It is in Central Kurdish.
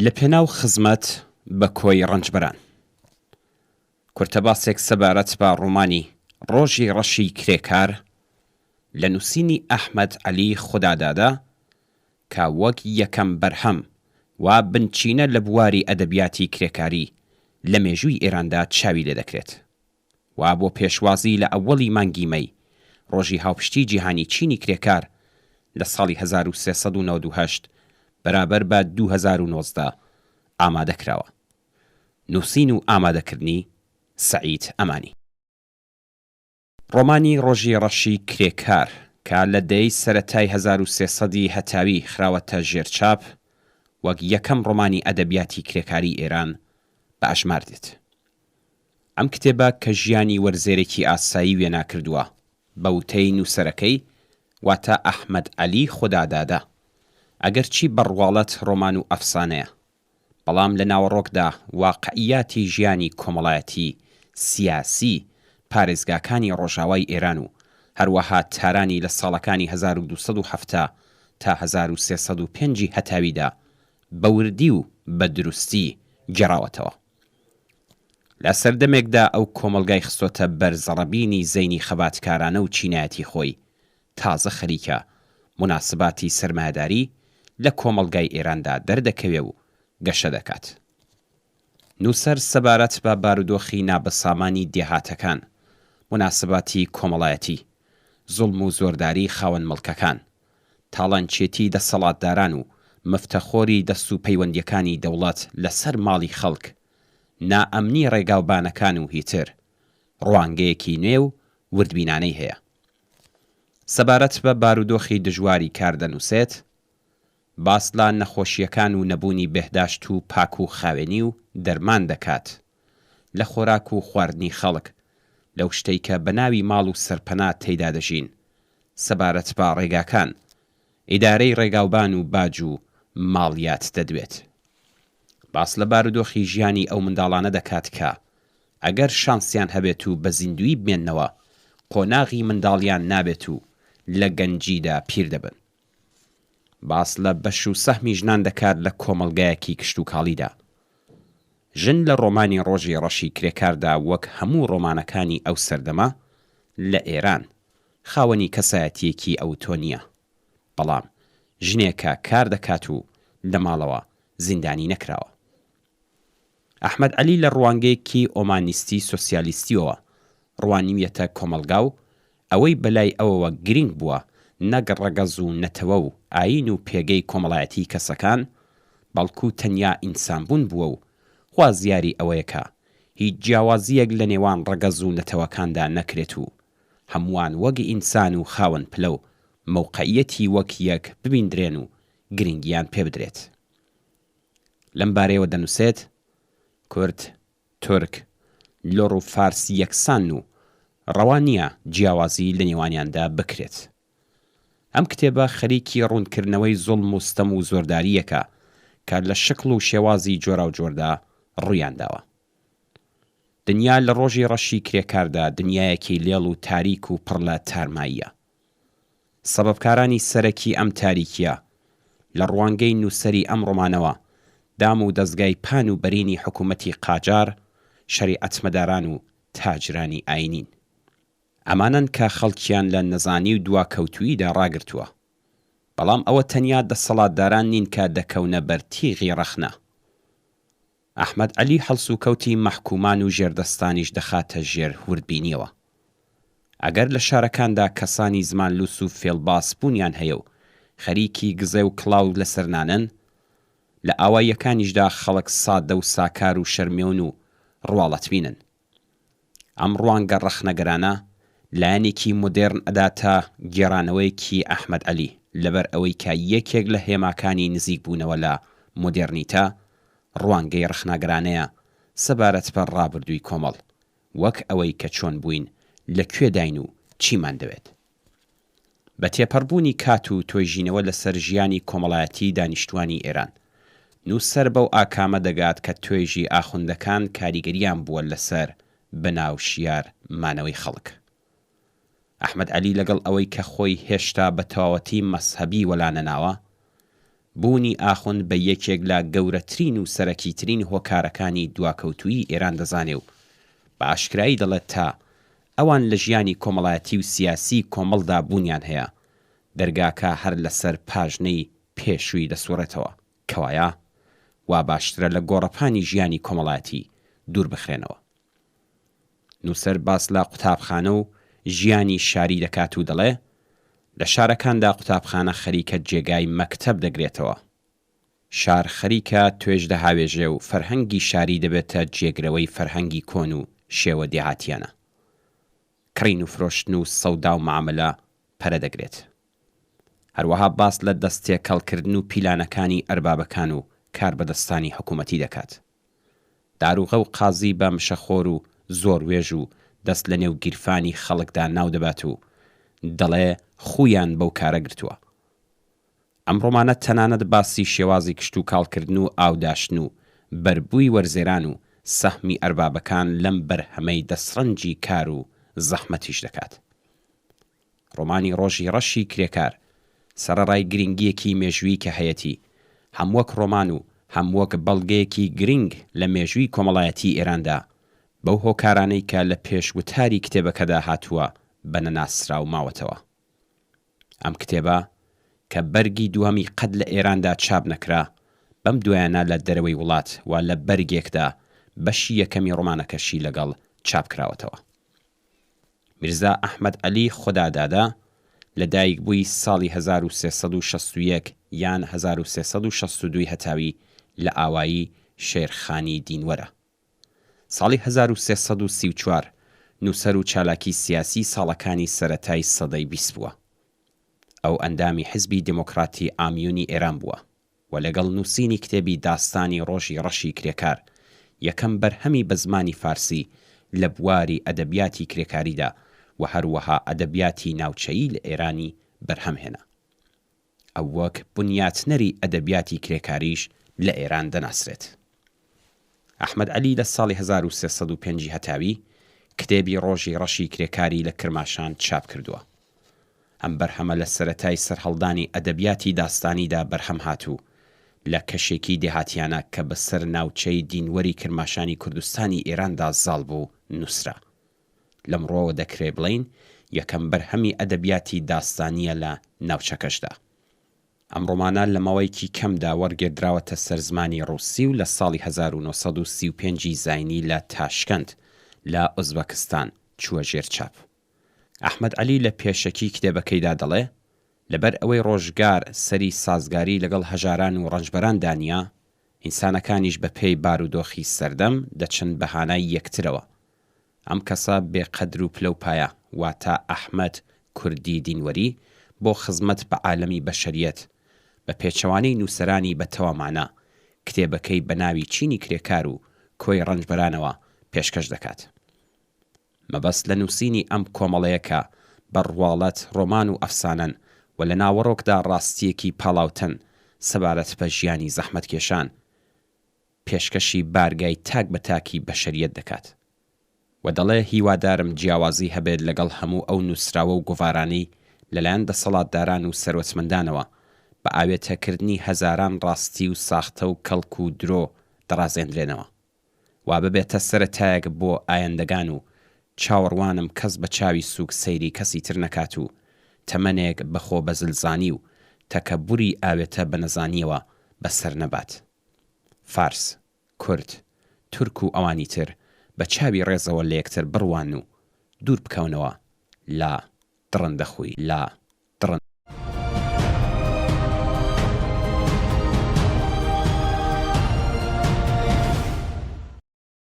لە پێناو خزمەت بە کۆی ڕەنجبەران کورتەباسێک سەبارەت بە ڕۆمانی ڕۆژی ڕەشی کرێکار لە نووسینی ئەحمەد عەلی خودادادا کە وەک یەکەم بەرهەم و بنچینە لە بواری ئەدەبیاتی کرێکاری لە مێژووی ئێراندا چاوی لێ دەکرێت و بۆ پێشوازی لە ئەوەڵی مانگی مەی ڕۆژی هاوپشتی جیهانی چینی کرێکار لە ساڵی 1398 بەرابەر بە 2019 ئامادەکراوە. نووسین و ئامادەکردنی سەعید ئەمانی. ڕۆمانی ڕۆژی ڕەشی کرێکار کە لە دەی سەرەتای 1300 هەتاوی خراوەتە ژێرچاپ وەک یەکەم ڕۆمانی ئەدەبیاتی کرێکاری ئێران بە ئەژمار دێت. ئەم کتێبە کە ژیانی وەرزێرێکی ئاسایی وێنا کردووە بە وتەی نووسەرەکەی واتە ئەحمەد عەلی خودادادا، ئەگەرچی بەڕواڵەت ڕۆمان و ئەفسانەیە، بەڵام لە ناوەڕۆکدا واقعیاتی ژیانی کۆمەڵایەتی سیاسی پارێزگاکانی ڕۆژاوای ئێران و هەروەها تارانی لە ساڵەکانی 1270 تا 1305 هەتاویدا بە وردی و بە دروستی گێڕاوەتەوە. لە سەردەمێکدا ئەو کۆمەلگای خستۆتە بەرزەڕەبینی زەینی خەباتکارانە و چینایەتی خۆی تازە خەریکە مناسباتی سەرمایەداری لە کۆمەلگای ئێراندا دەردەکەوێ و گەشە دەکات. نووسەر سەبارەت بە بارودۆخی نابەسامانی دێهاتەکان، مناسباتی کۆمەڵایەتی، زوڵم و زۆرداری خاوەن مڵکەکان، تاڵانچێتی دەسەڵاتداران و مفتەخۆری دەست و پەیوەندیەکانی دەوڵەت لەسەر ماڵی خەڵک، نائەمنی ڕێگاوبانەکان و هیتر ڕوانگەیەکی نوێ و وردبینانەی هەیە. سەبارەت بە بارودۆخی دژواری کار دەنووسێت، باس لە نەخۆشیەکان و نەبوونی بێهداشت و پاک و خاوێنی و دەرمان دەکات لە خۆراک و خواردنی خەڵک لەو شتەی کە بە ناوی ماڵ و سەرپەنا تێیدا دەژین. سەبارەت بە ڕێگاکان، ئیدارەی ڕێگاوبان و باج و ماڵیات دەدوێت. باس لە بارودۆخی ژیانی ئەو منداڵانە دەکات کە ئەگەر شانسیان هەبێت و بە زیندوی بمێننەوە، قۆناغی منداڵیان نابێت و لە گەنجیدا پیر دەبن. باس لە بەش و سەهمی ژنان دەکات لە کۆمەلگایەکی کشت و کاڵیدا. ژن لە ڕۆمانی ڕۆژی ڕەشی کرێکاردا وەک هەموو ڕۆمانەکانی ئەو سەردەما لە ئێران خاوەنی کەسایەتیەکی ئەوتۆ نییە، بەڵام ژنێکە کار دەکات و لە ماڵەوە زیندانی نەکراوە. ئەحمەد عەلی لە ڕوانگەیەکی ئۆمانیستی سۆسیالیستیەوە ڕوانیویەتە کۆمەلگا و ئەوەی بەلای ئەوەوە گرنگ بووە نەک ڕەگەز و نەتەوە و ئاین و پێگەی کۆمەڵایەتی کەسەکان، بەڵکو تەنیا ئینسانبوون بووە و خوازیاری ئەوەیەکە هیچ جیاوازیەک لە نێوان ڕەگەز و نەتەوەکاندا نەکرێت و هەمووان وەک ئینسان و خاوەن پلە و مەوقعیەتی وەک یەک ببیندرێن و گرنگیان پێ بدرێت. لەم بارەیەوە دەنووسێت کورد، تورک، لۆڕ و فارسی یەکسان و ڕەوا نییە جیاوازی لە نێوانیاندا بکرێت. ئەم کتێبە خەریکی ڕوونکردنەوەی زوڵم و ستەم و زۆرداریەکە کە لە شکڵ و شێوازی جۆرا و جۆردا ڕوویانداوە. دنیا لە ڕۆژی ڕەشی کرێکاردا دنیایەکی لێڵ و تاریک و پڕ لە تارماییە. سەبەبکارانی سەرەکی ئەم تاریکیە لە ڕوانگەی نووسەری ئەم ڕۆمانەوە دام و دەستگای پان و بەرینی حکوومەتی قاجار، شەریعەتمەداران و تاجرانی ئاینین. ئەمانن کە خەڵکیان لە نەزانی و دواکەوتوویدا ڕاگرتووە، بەڵام ئەوە تەنیا دەسەڵاتداران نین کە دەکەونە بەر تیغی ڕەخنە. ئەحمەد عەلی هەڵس و کەوتی مەحکومان و ژێردەستانیش دەخاتە ژێر وردبینیەوە. ئەگەر لە شارەکاندا کەسانی زمان لووس و فێڵباس بوونیان هەیە و خەریکی گزە و کڵاو لەسەرنانن، لە ئاواییەکانیشدا خەڵک سادە و ساکار و شەرمێون و ڕواڵەتبینن. ئەم ڕوانگە ڕەخنەگەرانە لایەنێکی مۆدێرن ئەداتە گێڕانەوەیەکی ئەحمەد عەلی لەبەر ئەوەی کە یەکێک لە هێماکانی نزیک بوونەوە لە مۆدێرنیتە ڕوانگەی ڕەخنەگەرانەیە سەبارەت بە ڕابردووی کۆمەڵ، وەک ئەوەی کە چۆن بووین، لەکوێ داین و چیمان دەوێت. بە تێپەڕبوونی کات و تۆیژینەوە لەسەر ژیانی کۆمەڵایەتی دانیشتوانی ئێران، نووسەر بەو ئاکامە دەگات کە توێژی ئاخوندەکان کاریگەریان بووە لەسەر بەناو شیار مانەوەی خەڵک. ئەحمەد عەلی لەگەڵ ئەوەی کە خۆی هێشتا بە تەواوەتی مەسهەبی وەلانەناوە، بوونی ئاخوند بە یەکێک لە گەورەترین و سەرەکیترین هۆکارەکانی دواکەوتووی ئێران دەزانێ و بە ئاشکرایی دەڵێت تا ئەوان لە ژیانی کۆمەڵایەتی و سیاسی کۆمەڵدا بوونیان هەیە دەرگاکە هەر لەسەر پاژنەی پێشووی دەسوڕێتەوە کەوایە وا باشترە لە گۆڕەپانی ژیانی کۆمەڵایەتی دوور بخرێنەوە. نووسەر باس لە قوتابخانە و ژیانی شاری دەکات و دەڵێ لە شارەکاندا قوتابخانە خەریکە جێگای مەکتەب دەگرێتەوە. شار خەریکە توێژدە هاوێژێ و فەرهەنگی شاری دەبێتە جێگرەوەی فەرهەنگی کۆن و شێوە دێهاتیانە. کڕین و فرۆشتن و سەودا و معاملە پەرە دەگرێت. هەروەها باس لە دەستێکەڵکردن و پیلانەکانی ئەربابەکان و کاربەدەستانی حکوومەتی دەکات. داروغە و قازی بە مشەخۆر و زۆر وێژ و دەست لە نێو گیرفانی خەڵکدا ناو دەبات و دەڵێ خویان بەو کارە گرتووە. ئەم ڕۆمانە تەنانەت باسی شێوازی کشت و کاڵکردن و ئاوداشتن و بەربووی وەرزێران و سەهمی ئەربابەکان لەم بەرهەمەی دەسڕەنجی کار و زەحمەتیش دەکات. ڕۆمانی ڕۆژی ڕەشی کرێکار سەرەڕای گرنگیەکی مێژووی کە هەیەی هەم وەک ڕۆمان و هەم وەک بەڵگەیەکی گرنگ لە مێژووی کۆمەڵایەتی ئێراندا بەو هۆکارانەی کە لە پێشوتاری کتێبەکەدا هاتووە بەنەناسرا و ماوەتەوە. ئەم کتێبە کە بەرگی دووەمی قەت لە ئێراندا چاپ نەکرا بەم دوایانە لە دەرەوەی وڵات و لە بەرگێکدا بەشی یەکەمی ڕۆمانەکەشی لەگەڵ چاپ کراوەتەوە. میرزا ئەحمەد عەلی خودادادا لە دایک بووی ساڵی 1361 یان 1362 هەتاوی لە ئاوایی شێرخانی دینوەرە. ساڵی 1334 نووسەر و چالاکی سیاسی ساڵەکانی سەرەتای سەدەی 20 بووە. ئەو ئەندامی حزبی دموکراتی ئامیونی ئێران بووە و لەگەڵ نووسینی کتێبی داستانی ڕۆژی ڕەشی کرێکار یەکەم بەرهەمی بە زمانی فارسی لە بواری ئەدەبیاتی کرێکاریدا و هەروەها ئەدەبیاتی ناوچەیی لە ئێرانی بەرهەم هێنا. ئەو وەک بنیاتنەری ئەدەبیاتی کرێکاریش لە ئێران دەناسرێت. ئەحمەد عەلی لە ساڵی 1305 هەتاوی کتێبی ڕۆژی ڕەشی کرێکاری لە کرماشان چاپ کردووە. ئەم بەرهەمە لە سەرەتای سەرهەڵدانی ئەدەبیاتی داستانیدا بەرهەم هاتوو لە کەشێکی دێهاتیانە کە بەسەر ناوچەی دینوەری کرماشانی کوردستانی ئێراندا زاڵ بوو نووسرا. لەمڕۆوە دەکرێ بڵین یەکەم بەرهەمی ئەدەبیاتی داستانیە لە ناوچەکەشدا. ئەم ڕۆمانە لە ماوەیەکی کەمدا وەرگێدراوەتە سەر زمانی ڕووسی و لە ساڵی 1935 زاینی لە تاشکەند لە ئوزبەکستان چووە ژێر چاپ. ئەحمەد عەلی لە پێشەکی کتێبەکەیدا دەڵێ لەبەر ئەوەی ڕۆژگار سەری سازگاری لەگەڵ هەژاران و ڕەنجبەران دانیا ئینسانەکانیش بە پێی بارودۆخی سەردەم دەچن بەهانای یەکترەوە. ئەم کەسە بێقەدر و پلە و پایە واتە ئەحمەد کوردی دینوەری بۆ خزمەت بە عالەمی بەشەریەت بە پێچەوانەی نووسەرانی بە تەوامانە کتێبەکەی بە ناوی چینی کرێکار و کۆی ڕەنجبەرانەوە پێشکەش دەکات. مەبەست لە نووسینی ئەم کۆمەڵەیەکە بەڕواڵەت ڕۆمان و ئەفسانەن و لە ناوەڕۆکدا ڕاستیەکی پاڵاوتن سەبارەت بە ژیانی زەحمەتکێشان پێشکەشی بارگای تاک بە تاکی بەشەریەت دەکات و دەڵێ هیوادارم جیاوازی هەبێت لەگەڵ هەموو ئەو نووسراوە و گۆڤارانەی لەلایەن دەسەڵاتداران و سەرۆسمەندانەوە بە ئاوێتەکردنی هەزاران ڕاستی و ساختە و کەڵک و درۆ دەڕازێنرێنەوە وا ببێتە سەرەتایەک بۆ ئایندەگان و چاوەڕوانم کەس بە چاوی سووک سەیری کەسی تر نەکات و تەمەنێک بەخۆ بەزلزانی و تەکەبوری ئاوێتە بە نەزانیەوە بەسەر نەبات. فارس، کورد، تورک و ئەوانی تر بە چاوی ڕێزەوە لە یەکتر بڕوان و دوور بکەونەوە لا دڕندەخووی لا